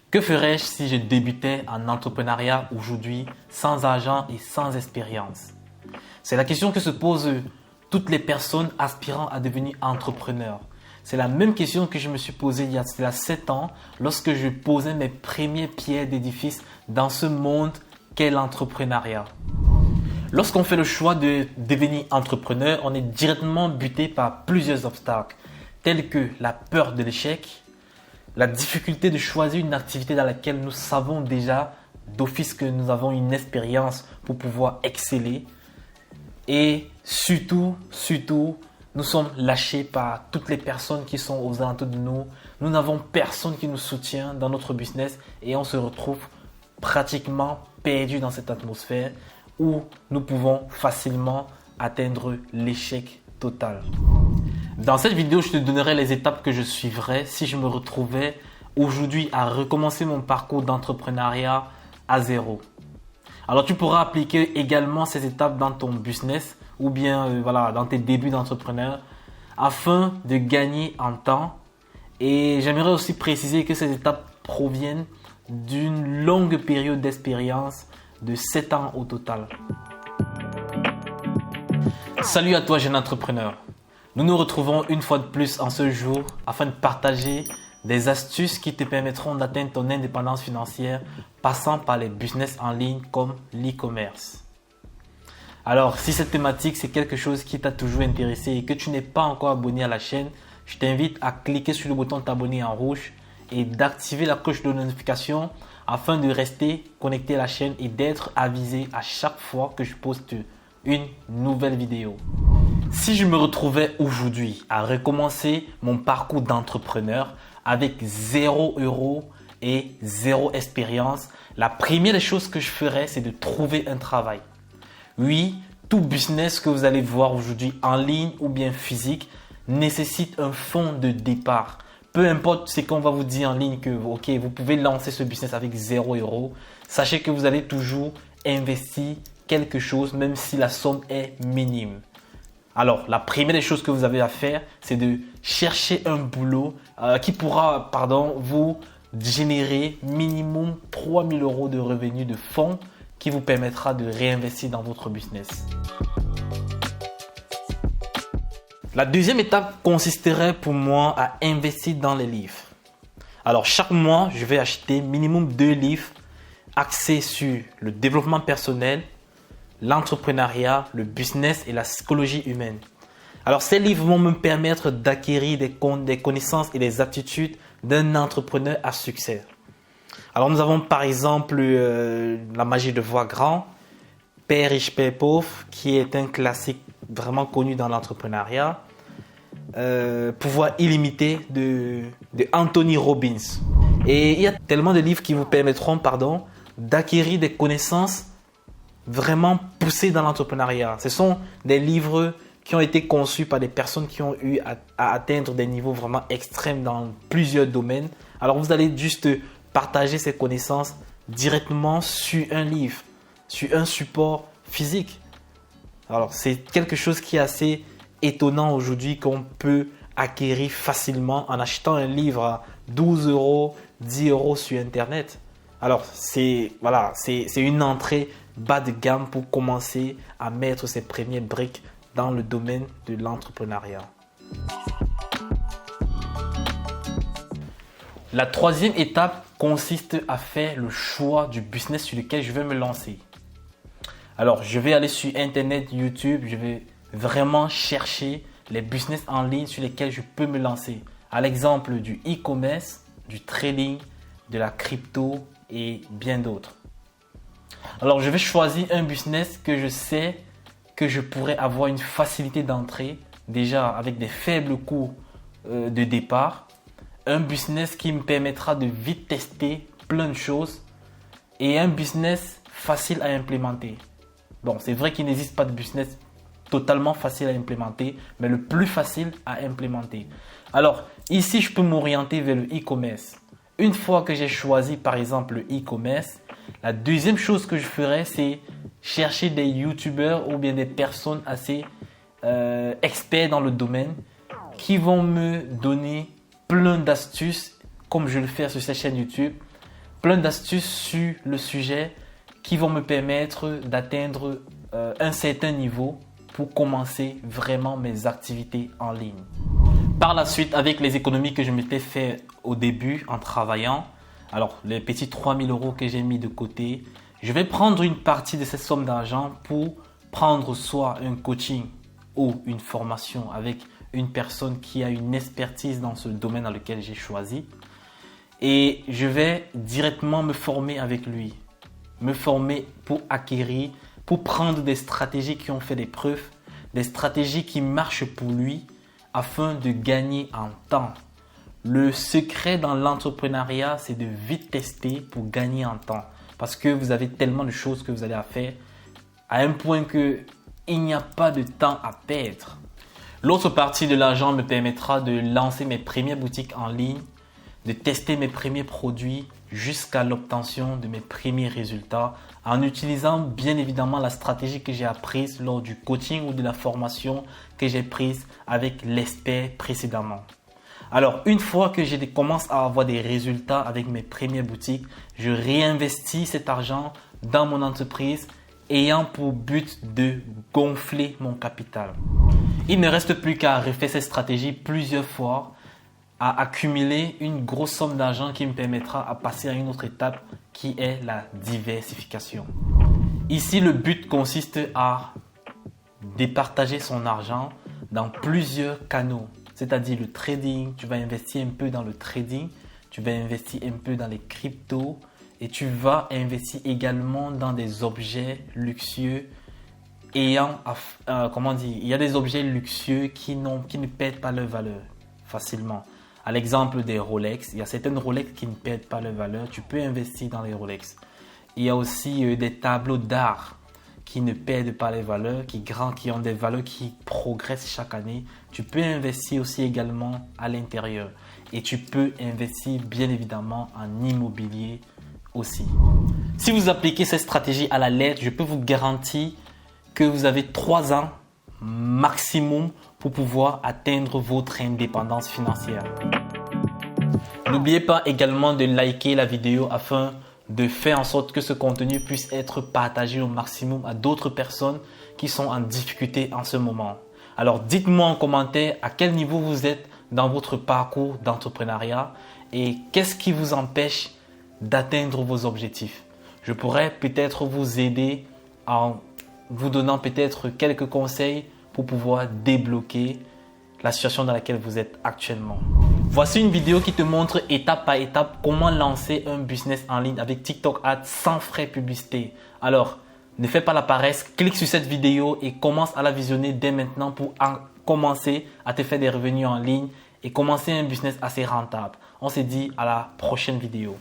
Que ferais-je si je débutais en entrepreneuriat aujourd'hui sans argent et sans expérience? C'est la question que se posent toutes les personnes aspirant à devenir entrepreneurs. C'est la même question que je me suis posée il y a 7 ans lorsque je posais mes premières pierres d'édifice dans ce monde qu'est l'entrepreneuriat. Lorsqu'on fait le choix de devenir entrepreneur, on est directement buté par plusieurs obstacles tels que la peur de l'échec, la difficulté de choisir une activité dans laquelle nous savons déjà d'office que nous avons une expérience pour pouvoir exceller. Et surtout, nous sommes lâchés par toutes les personnes qui sont aux alentours de nous. Nous n'avons personne qui nous soutient dans notre business et on se retrouve pratiquement perdu dans cette atmosphère où nous pouvons facilement atteindre l'échec total. Dans cette vidéo, je te donnerai les étapes que je suivrais si je me retrouvais aujourd'hui à recommencer mon parcours d'entrepreneuriat à zéro. Alors, tu pourras appliquer également ces étapes dans ton business ou bien dans tes débuts d'entrepreneur afin de gagner en temps. Et j'aimerais aussi préciser que ces étapes proviennent d'une longue période d'expérience de 7 ans au total. Salut à toi, jeune entrepreneur. Nous nous retrouvons une fois de plus en ce jour afin de partager des astuces qui te permettront d'atteindre ton indépendance financière passant par les business en ligne comme l'e-commerce. Alors, si cette thématique c'est quelque chose qui t'a toujours intéressé et que tu n'es pas encore abonné à la chaîne, je t'invite à cliquer sur le bouton t'abonner en rouge et d'activer la cloche de notification afin de rester connecté à la chaîne et d'être avisé à chaque fois que je poste une nouvelle vidéo. Si je me retrouvais aujourd'hui à recommencer mon parcours d'entrepreneur avec 0 € et 0 expérience, la première des choses que je ferais, c'est de trouver un travail. Oui, tout business que vous allez voir aujourd'hui en ligne ou bien physique nécessite un fonds de départ. Peu importe ce qu'on va vous dire en ligne que vous pouvez lancer ce business avec 0 €, sachez que vous allez toujours investir quelque chose même si la somme est minime. Alors, la première des choses que vous avez à faire, c'est de chercher un boulot qui pourra vous générer minimum 3 000 € de revenus de fonds qui vous permettra de réinvestir dans votre business. La deuxième étape consisterait pour moi à investir dans les livres. Alors, chaque mois, je vais acheter minimum 2 livres axés sur le développement personnel, l'entrepreneuriat, le business et la psychologie humaine. Alors, ces livres vont me permettre d'acquérir des connaissances et des aptitudes d'un entrepreneur à succès. Alors, nous avons par exemple La magie de voir grand, Père riche, Père pauvre, qui est un classique vraiment connu dans l'entrepreneuriat. Pouvoir illimité de Anthony Robbins. Et il y a tellement de livres qui vous permettront d'acquérir des connaissances vraiment poussées dans l'entrepreneuriat. Ce sont des livres qui ont été conçus par des personnes qui ont eu à atteindre des niveaux vraiment extrêmes dans plusieurs domaines. Alors vous allez juste partager ces connaissances directement sur un livre, sur un support physique. Alors c'est quelque chose qui est assez étonnant aujourd'hui qu'on peut acquérir facilement en achetant un livre à 12 €, 10 € sur Internet. Alors c'est une entrée bas de gamme pour commencer à mettre ses premières briques dans le domaine de l'entrepreneuriat. La troisième étape consiste à faire le choix du business sur lequel je vais me lancer. Alors je vais aller sur Internet, YouTube, je vais vraiment chercher les business en ligne sur lesquels je peux me lancer. À l'exemple du e-commerce, du trading, de la crypto et bien d'autres. Alors, je vais choisir un business que je sais que je pourrais avoir une facilité d'entrée, déjà avec des faibles coûts de départ. Un business qui me permettra de vite tester plein de choses et un business facile à implémenter. Bon, c'est vrai qu'il n'existe pas de business totalement facile à implémenter, mais le plus facile à implémenter. Alors, ici, je peux m'orienter vers le e-commerce. Une fois que j'ai choisi, par exemple, le e-commerce, la deuxième chose que je ferai, c'est chercher des youtubeurs ou bien des personnes assez experts dans le domaine qui vont me donner plein d'astuces, comme je le fais sur cette chaîne YouTube, plein d'astuces sur le sujet qui vont me permettre d'atteindre un certain niveau pour commencer vraiment mes activités en ligne. Par la suite, avec les économies que je m'étais fait au début en travaillant, alors les petits 3000 € que j'ai mis de côté, je vais prendre une partie de cette somme d'argent pour prendre soit un coaching ou une formation avec une personne qui a une expertise dans ce domaine dans lequel j'ai choisi. Et je vais directement me former avec lui. Me former pour acquérir, pour prendre des stratégies qui ont fait des preuves, des stratégies qui marchent pour lui afin de gagner en temps. Le secret dans l'entrepreneuriat, c'est de vite tester pour gagner en temps. Parce que vous avez tellement de choses que vous allez faire à un point qu'il n'y a pas de temps à perdre. L'autre partie de l'argent me permettra de lancer mes premières boutiques en ligne, de tester mes premiers produits jusqu'à l'obtention de mes premiers résultats en utilisant bien évidemment la stratégie que j'ai apprise lors du coaching ou de la formation que j'ai prise avec l'expert précédemment. Alors, une fois que je commence à avoir des résultats avec mes premières boutiques, je réinvestis cet argent dans mon entreprise ayant pour but de gonfler mon capital. Il ne reste plus qu'à refaire cette stratégie plusieurs fois, à accumuler une grosse somme d'argent qui me permettra de passer à une autre étape qui est la diversification. Ici, le but consiste à départager son argent dans plusieurs canaux. C'est-à-dire le trading, tu vas investir un peu dans le trading, tu vas investir un peu dans les cryptos et tu vas investir également dans des objets luxueux il y a des objets luxueux qui ne perdent pas leur valeur facilement. À l'exemple des Rolex, il y a certaines Rolex qui ne perdent pas leur valeur, tu peux investir dans les Rolex. Il y a aussi des tableaux d'art qui ne perdent pas les valeurs, qui ont des valeurs qui progressent chaque année. Tu peux investir aussi également à l'intérieur. Et tu peux investir bien évidemment en immobilier aussi. Si vous appliquez cette stratégie à la lettre, je peux vous garantir que vous avez 3 ans maximum pour pouvoir atteindre votre indépendance financière. N'oubliez pas également de liker la vidéo afin de faire en sorte que ce contenu puisse être partagé au maximum à d'autres personnes qui sont en difficulté en ce moment. Alors dites-moi en commentaire à quel niveau vous êtes dans votre parcours d'entrepreneuriat et qu'est-ce qui vous empêche d'atteindre vos objectifs. Je pourrais peut-être vous aider en vous donnant peut-être quelques conseils pour pouvoir débloquer la situation dans laquelle vous êtes actuellement. Voici une vidéo qui te montre étape par étape comment lancer un business en ligne avec TikTok Ads sans frais publicité. Alors, ne fais pas la paresse, clique sur cette vidéo et commence à la visionner dès maintenant pour commencer à te faire des revenus en ligne et commencer un business assez rentable. On se dit à la prochaine vidéo.